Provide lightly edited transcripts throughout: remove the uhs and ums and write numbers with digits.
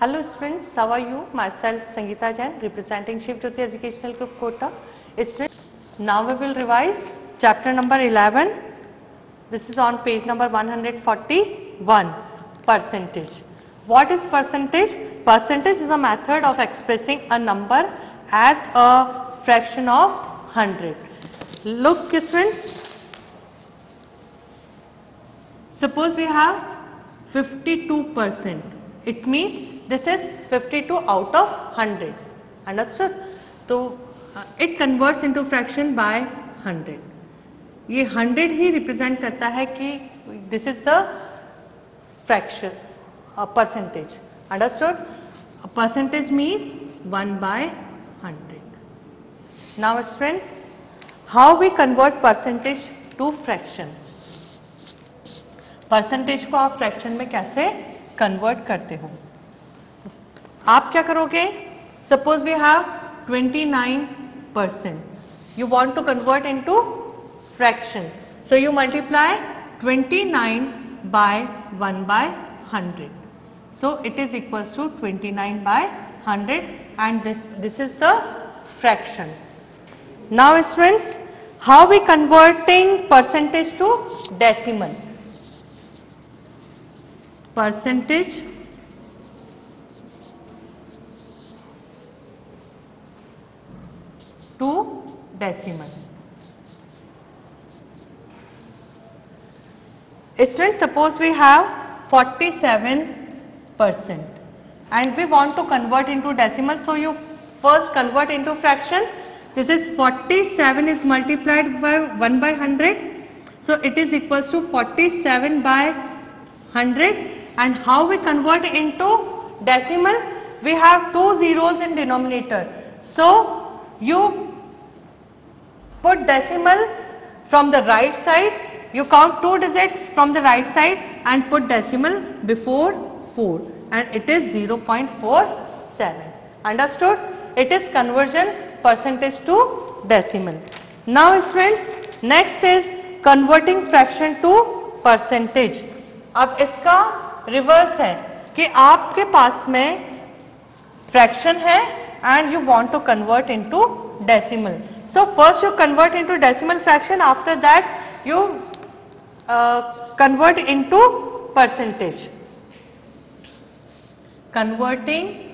Hello students, how are you? Myself Sangeeta Jain, representing Shiv Jyoti Educational Group Kota. Students, now we will revise chapter number 11. This is on page number 141, percentage. What is percentage? Percentage is a method of expressing a number as a fraction of 100. Look students, suppose we have 52%. It means this is 52 out of 100. Understood? So it converts into fraction by 100. ये 100 ही represent करता है कि this is the fraction percentage. Understood? Percentage means 1 by 100. Now student, how we convert percentage to fraction. Percentage को आप fraction में कैसे convert करते हो? आप क्या करोगे? Suppose we have 29%. You want to convert into fraction. So you multiply 29 by 1 by 100. So it is equals to 29 by 100 and this is the fraction. Now students, how we converting percentage to decimal? Percentage to decimal. Students, suppose we have 47% and we want to convert into decimal. So you first convert into fraction. This is 47 is multiplied by 1 by 100. So it is equals to 47 by 100. And how we convert into decimal? We have two zeros in denominator. So you put decimal from the right side. You count two digits from the right side and put decimal before 4 and it is 0.47. Understood? It is conversion percentage to decimal. Now students, next is converting fraction to percentage. अब इसका reverse है कि आपके पास में fraction है and you want to convert into decimal. So first you convert into decimal fraction, after that you convert into percentage. Converting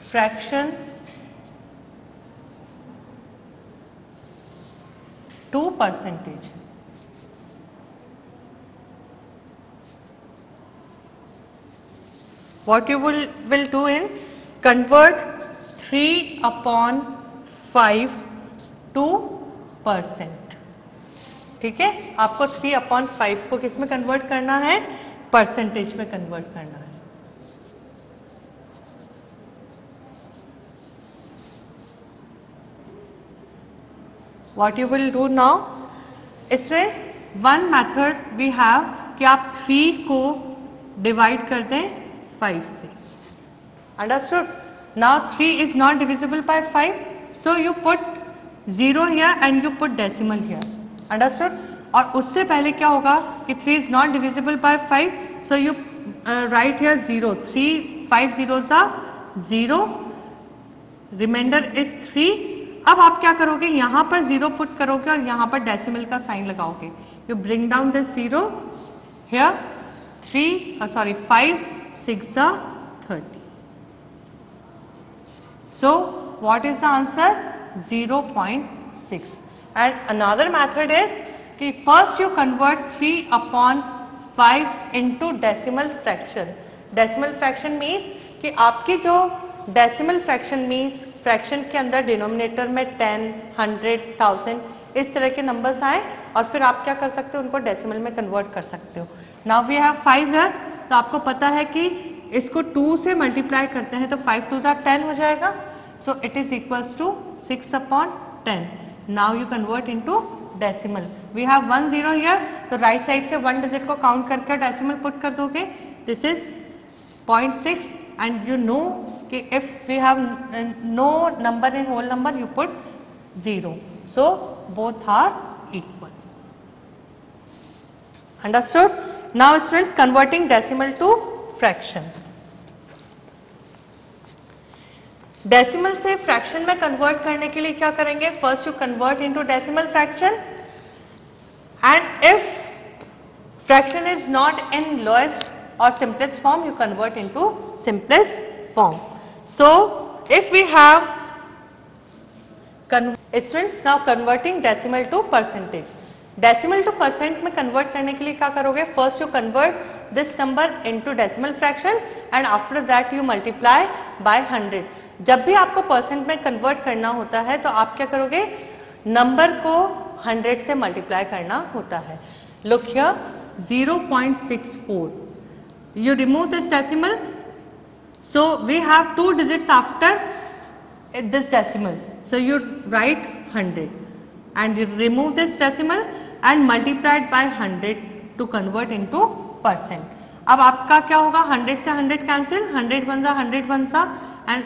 fraction to percentage. What you will do in convert 3/5 to %. ठीक है, आपको 3/5 को किस में convert करना है? Percentage में convert करना है. What you will do now? Students, one method we have कि आप 3 को डिवाइड कर दें 5 से. Understood? Now 3 is not divisible by 5, so you put 0 here and you put decimal here. Understood? और उससे पहले क्या होगा कि 3 is not divisible by 5, so you write here 0. 5 zeros are 0, remainder is 3. अब आप क्या करोगे? यहाँ पर 0 पुट करोगे और यहाँ पर डेसिमल का साइन लगाओगे. You bring down this 0 here. 5 6 are 30. So what is the answer? 0.6. And another method is कि first you convert 3/5 into decimal fraction. Decimal fraction means कि आपकी जो decimal fraction means fraction के अंदर denominator में 10, 100, 1000 इस तरह के numbers आए और फिर आप क्या कर सकते हो? उनको decimal में convert कर सकते हो. Now we have 5 here. तो आपको पता है कि इसको 2 से multiply करते हैं तो 5 2s are 10 हो जाएगा. So it is equals to 6/10. Now you convert into decimal. We have 1 0 here. तो right side से 1 digit को count करके decimal put कर दोगे. This is 0.6 and you know कि if we have no number in whole number, you put 0. So both are equal. Understood? Now students converting decimal to fraction. Decimal से fraction में convert करने के लिए क्या करेंगे? First you convert into decimal fraction and if fraction is not in lowest or simplest form, you convert into simplest form. So if we have students now converting decimal to percentage. Decimal to percent में convert करने के लिए क्या करोगे? First you convert this number into decimal fraction and after that you multiply by 100. जब भी आपको percent में कन्वर्ट करना होता है तो आप क्या करोगे? नंबर को 100 से मल्टीप्लाई करना होता है। Look here 0.64. You remove this decimal, so we have 2 digits after this decimal, so you write 100 and you remove this decimal and multiply it by 100 to convert into percent. अब आपका क्या होगा? 100 से 100 cancel, 100 1 जा and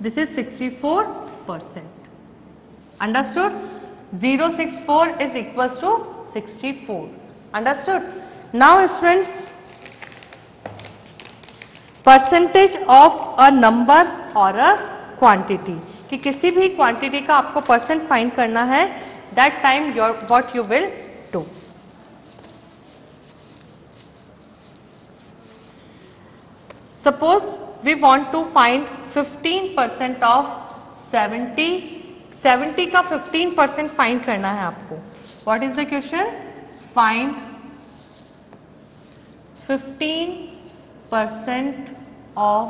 this is 64%. Understood? 064 is equals to 64. Understood? Now students, percentage of a number और a quantity, कि किसी भी क्वांटिटी का आपको परसेंट फाइंड करना है, that time what you will do. Suppose we want to find 15% of 70 का 15% find करना है आपको। What is the question? Find 15% of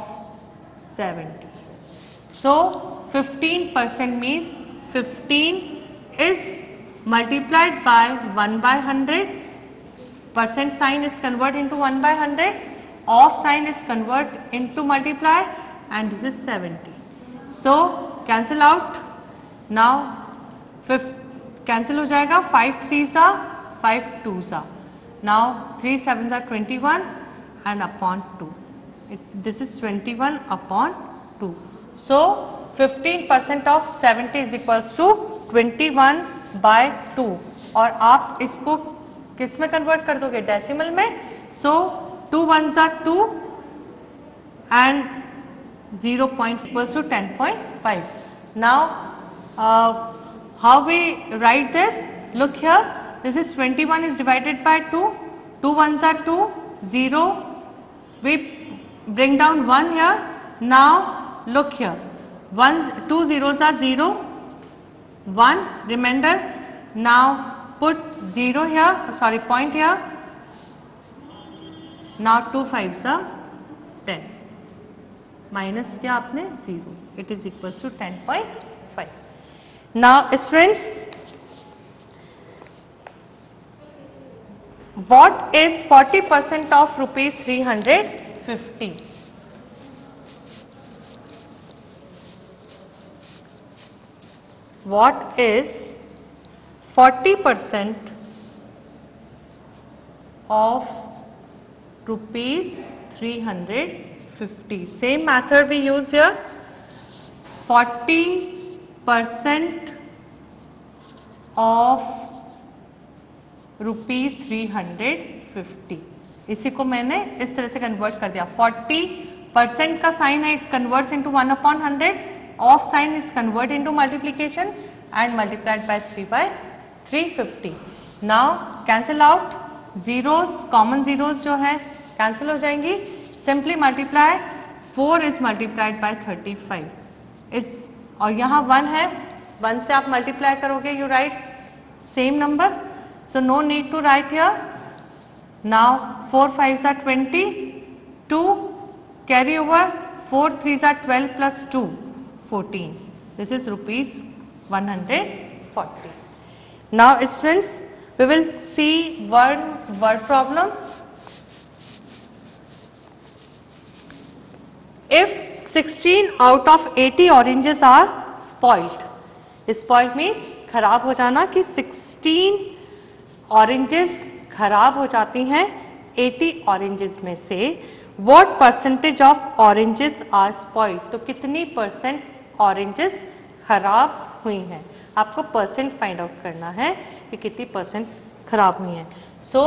70. So 15% means 15 is multiplied by 1 by 100. Percent sign is converted into 1 by 100. Off sign is converted into multiply and this is 70. So cancel out. Now cancel हो जाएगा। 5 3s are 5 2s are. Now 3 7s are 21 and upon 2. This is 21 upon 2. So 15% of 70 is equals to 21 by 2. और आप इसको किस में convert कर दोगे? Decimal में। So 2 1s are 2 and 0 point equals to 10.5. Now how we write this? Look here. This is 21 is divided by 2. 2 1s are 2. 0. We bring down 1 here. Now look here, 2 zeros are 0, 1 remainder. Now put 0 here, sorry, point here. Now 2 5s are 10 minus क्या आपने 0, it is equals to 10.5. Now students, what is 40% of rupees 350? What is 40% of rupees 350? Same method we use here. 40% of rupees 350. इसी को मैंने इस तरह से convert कर दिया। 40% का साइन है, it converts into 1 upon 100. Of sign is convert into multiplication and multiplied by 3 by 350. Now cancel out, zeros, common zeros जो है कैंसिल हो जाएंगी. Simply multiply, 4 is multiplied by 35 is, और यहाँ 1 है, 1 से आप मल्टीप्लाई करोगे, you right same number, so no need to write here. Now 4 5s are 20, 2 carry over, 4 3s are 12 plus 2 14. This is rupees 140. Now students, we will see one word problem. If 16 out of 80 oranges are spoiled, spoiled means खराब हो जाना, कि 16 oranges खराब हो जाती हैं 80 oranges में से, what percentage of oranges are spoiled, तो कितनी परसेंट ऑरेंजेस खराब हुई हैं. आपको परसेंट फाइंड आउट करना है कि कितनी परसेंट खराब हुई हैं. सो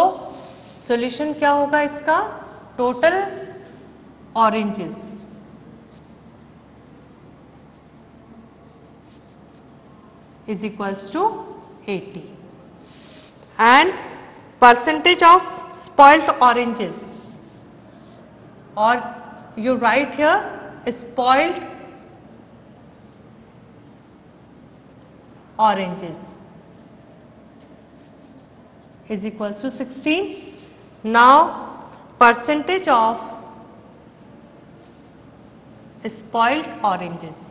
सॉल्यूशन क्या होगा इसका? Total oranges is equals to 80 and percentage of spoiled oranges, or you write here spoiled oranges is equals to 16. Now percentage of spoiled oranges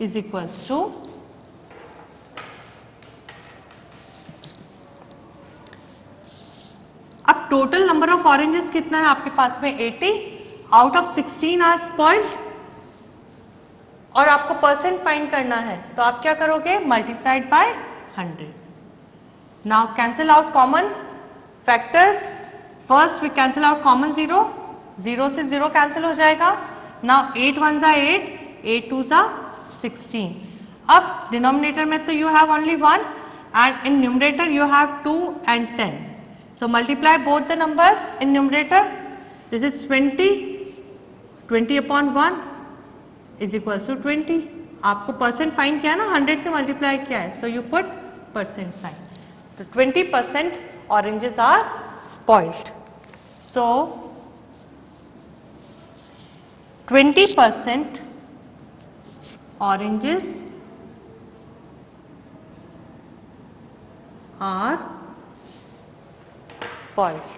is equals to अब टोटल नंबर ऑफ ऑरेंजेस कितना है आपके पास में? 80 out of 16 are spoiled और आपको percent find करना है, तो आप क्या करोगे? Multiplied by 100. Now cancel out common factors. First we cancel out common 0, 0 से 0 कैंसिल हो जाएगा. नाउ 8 1 जा 8, 8 2 जा 16. अब डिनोमिनेटर में तो you have only 1 and in numerator you have 2 and 10. So multiply both the numbers in numerator. This is 20. 20 upon 1 is equals to 20. आपको percent find किया ना, 100 से मल्टीप्लाई किया है, so you put percent sign. तो 20% oranges are spoiled. So 20% oranges are spoiled.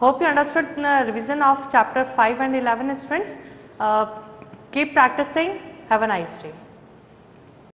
Hope you understood the revision of chapter 5 and 11 students. Keep practicing. Have a nice day.